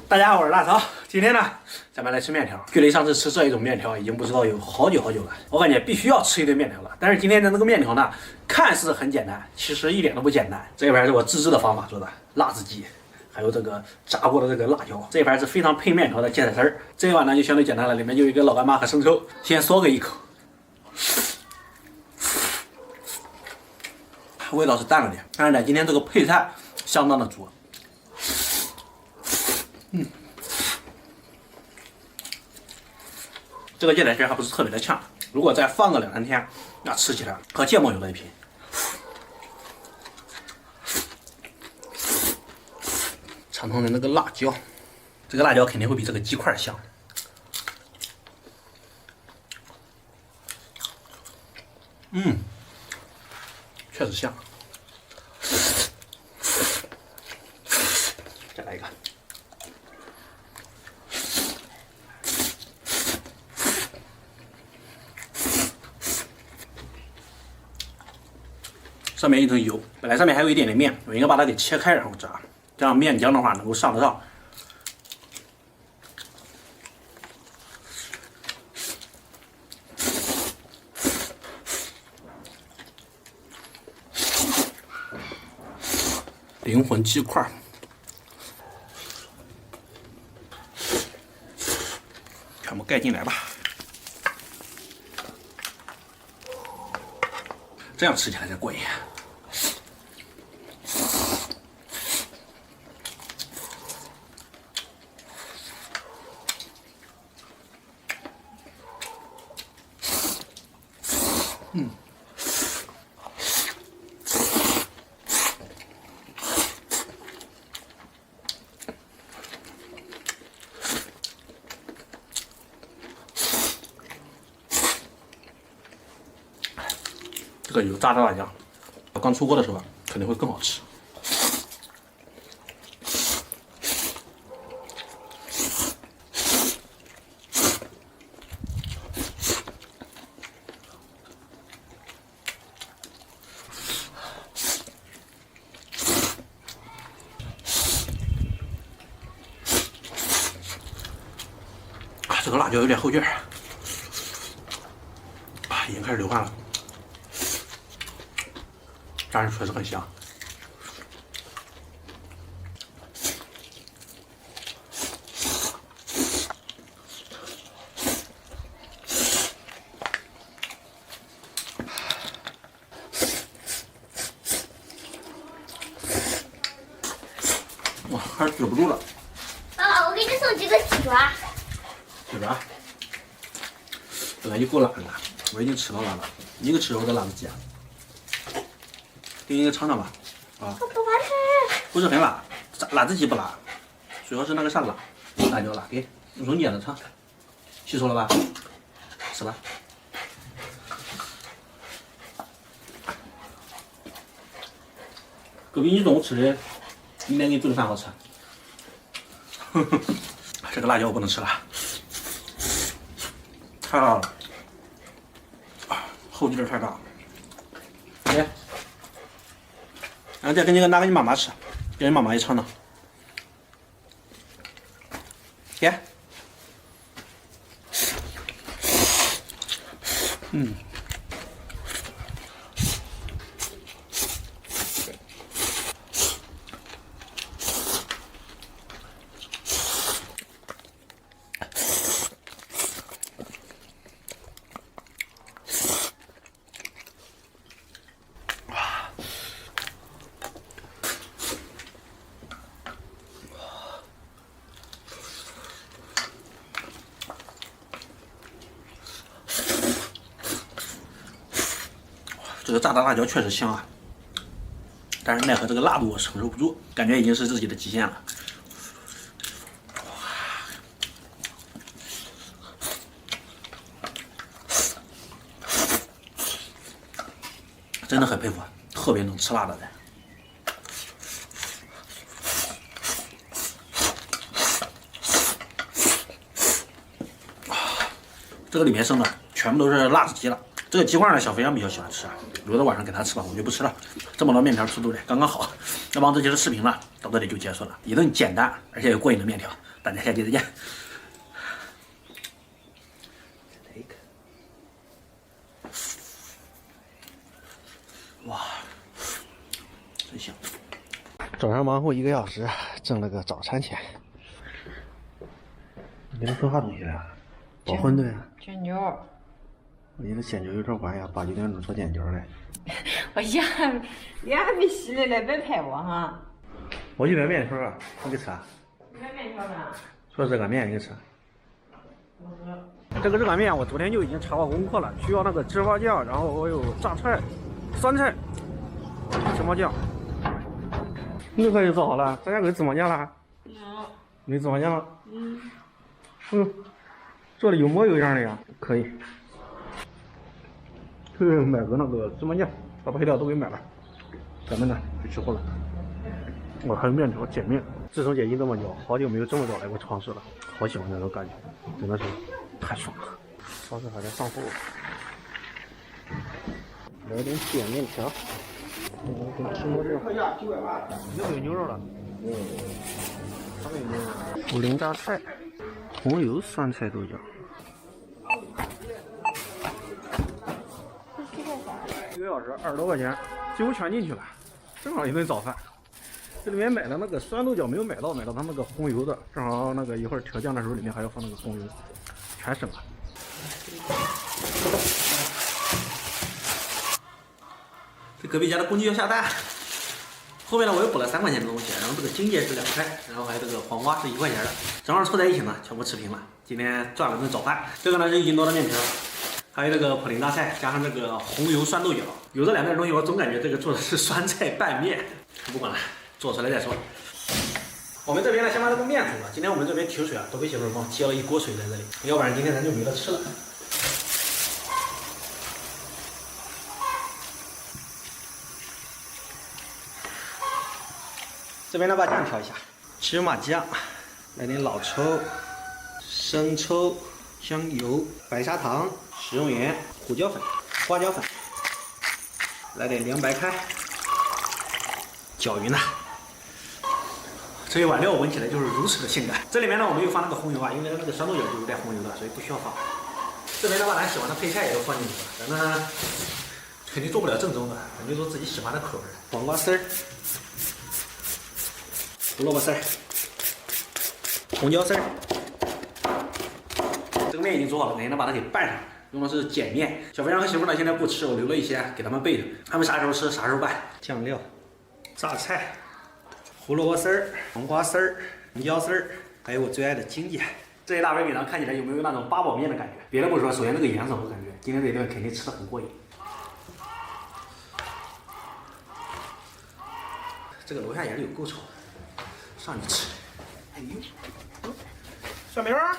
大家好，我是大曹。今天呢，咱们来吃面条。距离上次吃这一种面条已经不知道有好久了，我感觉必须要吃一顿面条了。但是今天的那个面条呢，看似很简单，其实一点都不简单。这一盘是我自制的方法做的辣子鸡，还有这个炸过的这个辣椒。这一盘是非常配面条的芥菜丝儿。这一碗呢就相对简单了，里面就有一个老干妈和生抽。先嗦个一口，味道是淡了点，但是呢，今天这个配菜相当的足。这个芥菜丝还不是特别的呛，如果再放个2、3天，那吃起来和芥末有的一拼。尝尝的那个辣椒，这个辣椒肯定会比这个鸡块香。确实香。再来一个。上面一层油，本来上面还有一点点面，我应该把它给切开然后炸，这样面浆的话能够上得到。灵魂鸡块，全部盖进来吧。这样吃起来才过瘾。这个有炸的辣酱，刚出锅的时候肯定会更好吃。这个辣椒有点后劲儿，已经开始流汗了。但是确实很香。哇，还是止不住了。爸爸，我给你送几个鸡爪。鸡爪？本来就够辣的，我已经吃到辣了，一个吃肉的辣子鸡啊。给你一个尝尝吧，啊，我不怕吃，不是很辣，辣子鸡不辣，主要是那个啥辣，辣椒辣。给用手捏着尝，吸收了吧？吃吧。隔壁你中午吃的，明天给你做的饭好吃。这个辣椒我不能吃了，太辣了，后劲儿太大。给。然后再跟拿给你妈妈吃，给你妈妈也尝尝。给，这个炸的辣椒确实香啊，但是奈何这个辣度我承受不住，感觉已经是自己的极限了。真的很佩服特别能吃辣的人。这个里面剩的全部都是辣子鸡了。这个鸡块呢，小肥羊比较喜欢吃，留到晚上给他吃吧，我就不吃了。这么多面条速度的刚刚好。那么这期的视频呢，到这里就结束了，一顿简单而且又过瘾的面条。大家下期再见。来一个，哇，真香！早上忙活1个小时，挣了个早餐钱。你给他做啥东西了？包馄饨啊？煎饺。我觉得煎饺有点晚呀，8、9点钟做煎饺嘞。我眼还没洗嘞，来别拍我哈。我去买面条啊，你给吃啊？买面条呢？说热干面你给吃。这个热干面我昨天就已经查过功课了，需要那个芝麻酱，然后我有榨菜、酸菜、芝麻酱。那块就做好了，咱家有芝麻酱了？没芝麻酱了？做的有模有样的呀，可以。买个那个芝麻酱，把配料都给买了。咱们呢就吃货了。我还有面条碱面，自从解禁这么久，好久没有这么早来过超市了，好喜欢那种感觉，真的是太爽了。超市好像上货了，来点碱面条，跟吃馍这样。又有牛肉了，还有牛肉。涪陵榨菜，红油酸菜豆角。1个小时20多块钱，几乎全进去了，正好一顿早饭。这里面买的那个酸豆角没有买到他那个红油的，正好那个一会儿调酱的时候里面还要放那个红油，全省了。这隔壁家的公鸡要下蛋，后面呢我又补了3块钱的东西，然后这个荆芥是2块，然后还有这个黄瓜是1块钱的，正好凑在一起呢，全部吃平了。今天赚了顿早饭。这个呢是1斤多的面条。还有这个涪陵大菜，加上这个红油酸豆角，有这2样东西，我总感觉这个做的是酸菜拌面。不管了，做出来再说。我们这边呢，先把这个面煮了。今天我们这边提水啊，都被媳妇帮接了一锅水在这里，要不然今天咱就没得吃了。这边呢，把酱调一下，芝麻酱，来点老抽、生抽、香油、白砂糖、食用盐、胡椒粉、花椒粉，来点凉白开，搅匀了。这一碗料闻起来就是如此的性感。这里面呢，我们又放那个红油啊，因为那个酸豆角就有点红油的，所以不需要放。这边呢，把咱喜欢的配菜也都放进去了，咱呢肯定做不了正宗的，咱就做自己喜欢的口味。黄瓜丝儿、胡萝卜丝儿、红椒丝儿。这个面已经做好了，等下把它给拌上，用的是碱面。小肥羊和媳妇呢现在不吃，我留了一些给他们备着，他们啥时候吃啥时候拌。酱料、榨菜、胡萝卜丝儿、黄瓜丝儿、红椒丝儿，还有我最爱的荆芥。这一大杯米汤看起来有没有那种八宝面的感觉？别的不说，首先这个颜色我感觉今天这一顿肯定吃的很过瘾。这个楼下也是有够吵的，上去吃。哎呦，小明儿。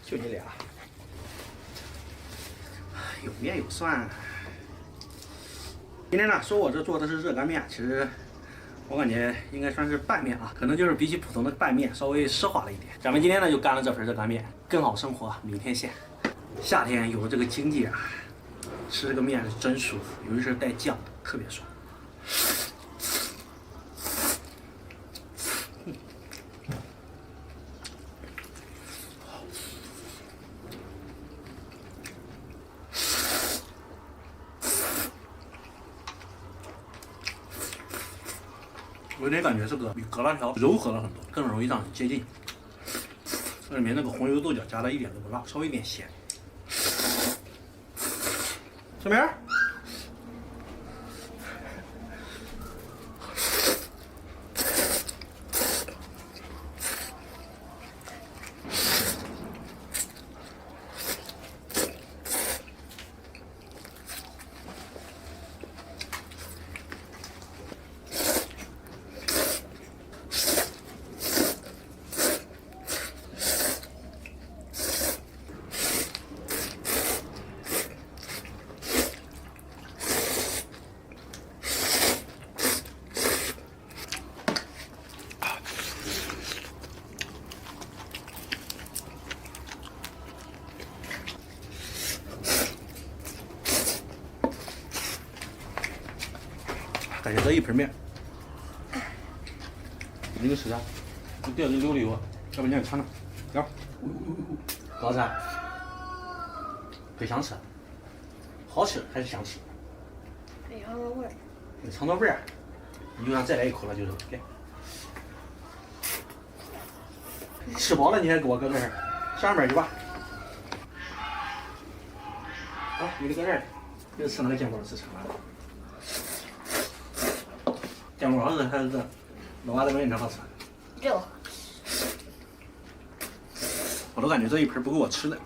就你俩，有面有蒜。今天呢，说我这做的是热干面，其实我感觉应该算是拌面啊，可能就是比起普通的拌面稍微湿滑了一点。咱们今天呢就干了这份热干面，更好生活明天见。夏天有了这个荆芥啊，吃这个面是真舒服，尤其是带酱的，特别爽。我有点感觉这个比格辣条柔和了很多，更容易让你接近。这里面那个红油豆角加的一点都不辣，稍微有点咸。小明儿，感觉这一盆面，你这个吃啥？你这里溜溜，要不你也尝尝，走。高子，不想吃，好吃还是想吃？没尝到味儿。没尝到味儿，你就想再来一口了，就是来。吃饱了你还给我搁这儿，上边去吧。啊，你搁这儿，又吃那个坚果吃长了。坚果好吃还是这老娃子面条好吃？肉。我都感觉这一盆不够我吃的。